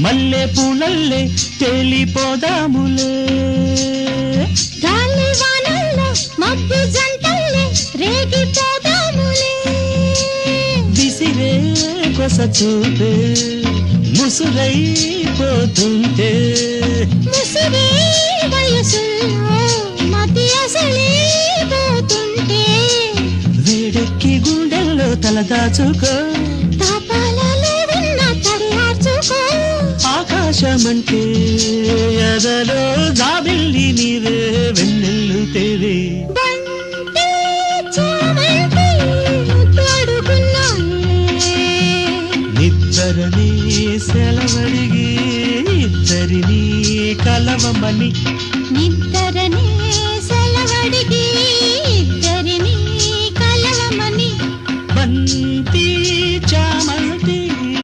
మల్లె పూలల్లే తేలిపోదాములే గాలి వానల్లో మబ్బు జంటల్లే రేగిపోదాములే విసిరే కొస చూపే ముసురైపోతుంటే ముసిరే వయసుల్లో మతి అసలిపోతుంటే వేడెక్కి గుండెల్లో తల దాచుకో తాపాలలో ఉన్న తడియార్చుకో ఆకాశమంటే ఎదలో జాబిల్లి నీవే వెన్నెల్లు తేవే బంటే చామంతి తోడుకున్నాయే నిద్దరని సెలవడిగి ఇద్దరిని కలవమని నిద్దరనే సెలవడిగి